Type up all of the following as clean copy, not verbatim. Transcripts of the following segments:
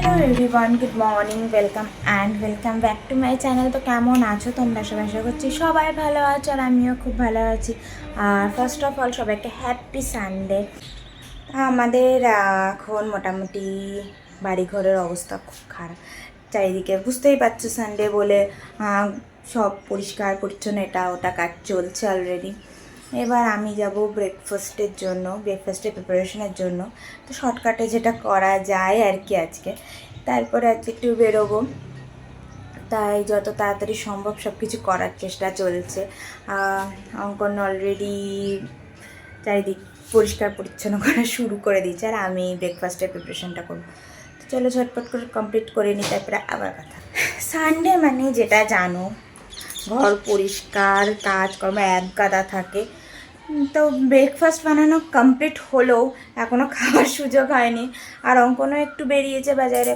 Hello everyone, good morning, welcome back to my channel. তো কেমন আছো তোমরা সবাই? আশা করছি সবাই ভালো আছো আর আমিও খুব ভালো আছি। আর ফার্স্ট অফ অল সবাইকে হ্যাপি সানডে। আমাদের এখন মোটামুটি বাড়িঘরের অবস্থা খুব খারাপ চারিদিকে, বুঝতেই পারছো সানডে বলে সব পরিষ্কার পরিচ্ছন্ন এটা ওটা কাজ চলছে অলরেডি। এবার আমি যাব ব্রেকফাস্টের প্রিপারেশনের জন্য। তো শর্টকাটে যেটা করা যায় আর কি আজকে, তারপরে আজকে একটু বেরোবো, তাই যত তাড়াতাড়ি সম্ভব সব কিছু করার চেষ্টা চলছে। অঙ্কন অলরেডি চারিদিক পরিষ্কার পরিচ্ছন্ন করা শুরু করে দিয়েছে আর আমি ব্রেকফাস্টের প্রিপারেশনটা করবো। তো চলো ঝটপট করে কমপ্লিট করে নিই, তারপরে আবার কথা। সানডে মানে যেটা জানো, ঘর পরিষ্কার, কাজকর্ম এক গাদা থাকে। তো ব্রেকফাস্ট বানানো কমপ্লিট হলেও এখনও খাওয়ার সুযোগ হয়নি। আর অঙ্কনও একটু বেরিয়েছে বাজারে,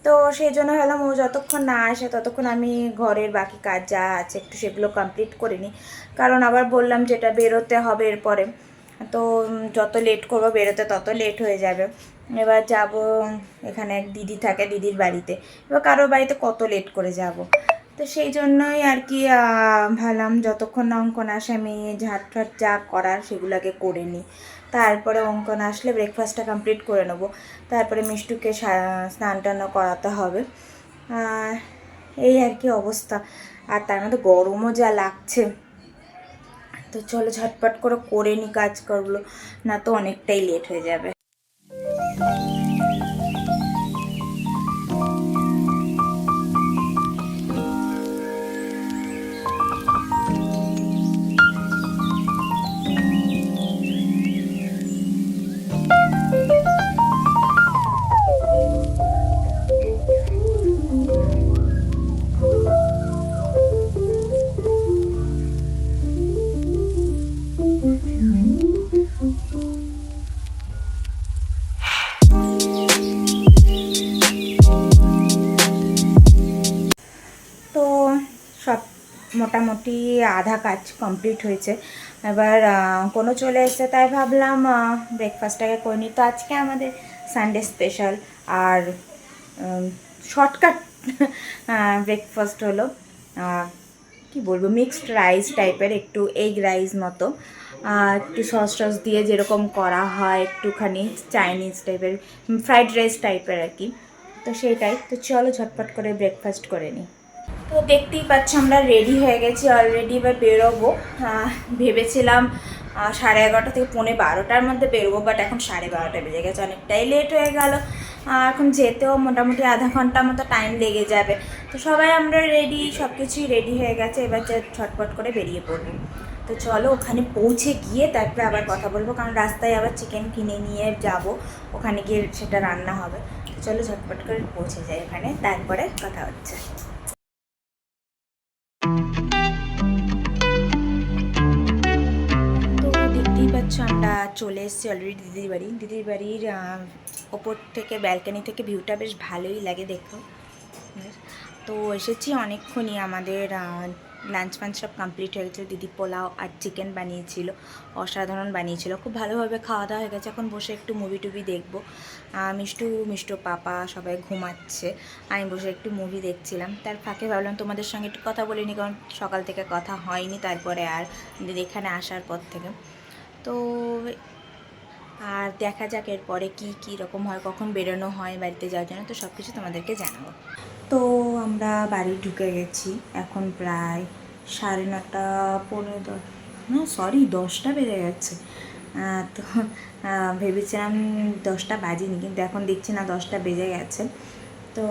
তো সেই জন্য হলাম ও যতক্ষণ না আসে ততক্ষণ আমি ঘরের বাকি কাজ যা আছে একটু সেগুলো কমপ্লিট করে নিই। কারণ আবার বললাম যেটা বেরোতে হবে এরপরে, তো যত লেট করবো বেরোতে তত লেট হয়ে যাবে। এবার যাব, এখানে এক দিদি থাকে, দিদির বাড়িতে। এবার কারোর বাড়িতে কত লেট করে যাব, তো সেই জন্যই আর কি ভাবলাম যতক্ষণ না অঙ্কন আসে আমি ঝাঁটফাট যা করার সেগুলোকে করে নিই। তারপরে অঙ্কন আসলে ব্রেকফাস্টটা কমপ্লিট করে নেবো। তারপরে মিষ্টুকে স্নান টান করাতে হবে। এই আর কি অবস্থা। আর তার মধ্যে গরমও যা লাগছে, তো চলো ঝটপট করে নিই কাজগুলো, না তো অনেকটাই লেট হয়ে যাবে। তো সব মোটামুটি আধা কাজ কমপ্লিট হয়েছে। এবার কোনো চলে এসছে, তাই ভাবলাম ব্রেকফাস্টটাকে করে নিই। তো আজকে আমাদের সানডে স্পেশাল আর শর্টকাট ব্রেকফাস্ট হলো কি বলবো, মিক্সড রাইস টাইপের, একটু এগ রাইস মতো, একটু সস টস দিয়ে যেরকম করা হয়, একটুখানি চাইনিজ টাইপের, ফ্রাইড রাইস টাইপের আর কি। তো সেইটাই। তো চলো ঝটপট করে ব্রেকফাস্ট করে নিই। তো দেখতেই পাচ্ছ আমরা রেডি হয়ে গেছি অলরেডি, এবার বেরোবো। ভেবেছিলাম 11:30 থেকে 11:45-র মধ্যে বেরোবো, বাট এখন 12:30 বেজে গেছে, অনেকটাই লেট হয়ে গেল। এখন যেতেও মোটামুটি আধা ঘন্টার মতো টাইম লেগে যাবে। তো সবাই আমরা রেডি, সব কিছুই রেডি হয়ে গেছে, এবার ছটপট করে বেরিয়ে পড়বো। তো চলো ওখানে পৌঁছে গিয়ে তারপরে আবার কথা বলবো, কারণ রাস্তায় আবার চিকেন কিনে নিয়ে যাব, ওখানে গিয়ে সেটা রান্না হবে। তো চলো ঝটপট করে পৌঁছে যাই ওখানে, তারপরে কথা হচ্ছে। তো দেখতেই পাচ্ছ আমরা চলে এসেছি অলরেডি দিদির বাড়ির ওপর থেকে, ব্যালকানি থেকে ভিউটা বেশ ভালোই লাগে দেখো। তো এসেছি অনেকক্ষণই, আমাদের লাঞ্চ ফাঞ্চ সব কমপ্লিট হয়ে গেছিলো। দিদি পোলাও আর চিকেন বানিয়েছিল, অসাধারণ বানিয়েছিল, খুব ভালোভাবে খাওয়া দাওয়া হয়ে গেছে। এখন বসে একটু মুভি টুভি দেখবো। মিষ্টু পাপা সবাই ঘুমাচ্ছে, আমি বসে একটু মুভি দেখছিলাম। তার ফাঁকে ভাবলাম তোমাদের সঙ্গে একটু কথা বলিনি, কারণ সকাল থেকে কথা হয়নি তারপরে আর দিদি এখানে আসার পর থেকে। তো আর দেখা যাক এরপরে কী রকম হয়, কখন বেরোনো হয় বাড়িতে যাওয়ার জন্য, তো সব কিছু তোমাদেরকে জানাবো। তো আমরা বাড়ি ঢুকে গেছি, এখন প্রায় 9:30 না সরি 10টা বেজে গেছে। তো ভেবেছিলাম 10টা বাজেনি, কিন্তু এখন দেখছি না 10টা বেজে গেছে। তো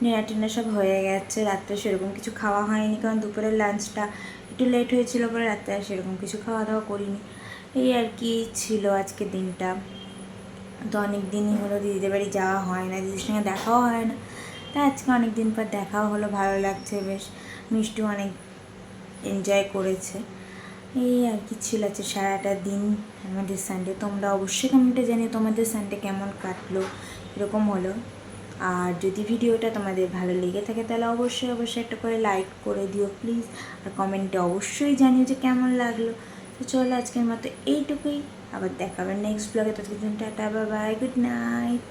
ডিনার টিনার সব হয়ে গেছে। রাত্রে সেরকম কিছু খাওয়া হয়নি, কারণ দুপুরের লাঞ্চটা একটু লেট হয়েছিল বলে রাত্রে আর সেরকম কিছু খাওয়া দাওয়া করিনি। এই আর কি ছিল আজকের দিনটা। তো অনেক দিনই হলো দিদিদের বাড়ি যাওয়া হয় না, দিদির সঙ্গে দেখাও হয় না, তাই আজকে অনেক দিন পর দেখাও হলো, ভালো লাগছে বেশ। মিষ্টি অনেক এনজয় করেছে। এই আর কি ছিল আছে সারাটা দিন আমাদের সানডে। তোমরা অবশ্যই কমেন্টে জানিও তোমাদের সানডে কেমন কাটলো, এরকম হলো। আর যদি ভিডিওটা তোমাদের ভালো লেগে থাকে তাহলে অবশ্যই একটা করে লাইক করে দিও প্লিজ। আর কমেন্টে অবশ্যই জানিও যে কেমন লাগলো। তো চলো আজকের মতো এইটুকুই, আবার দেখা হবে নেক্সট ব্লগে। ততক্ষণ tata, bye bye, good night.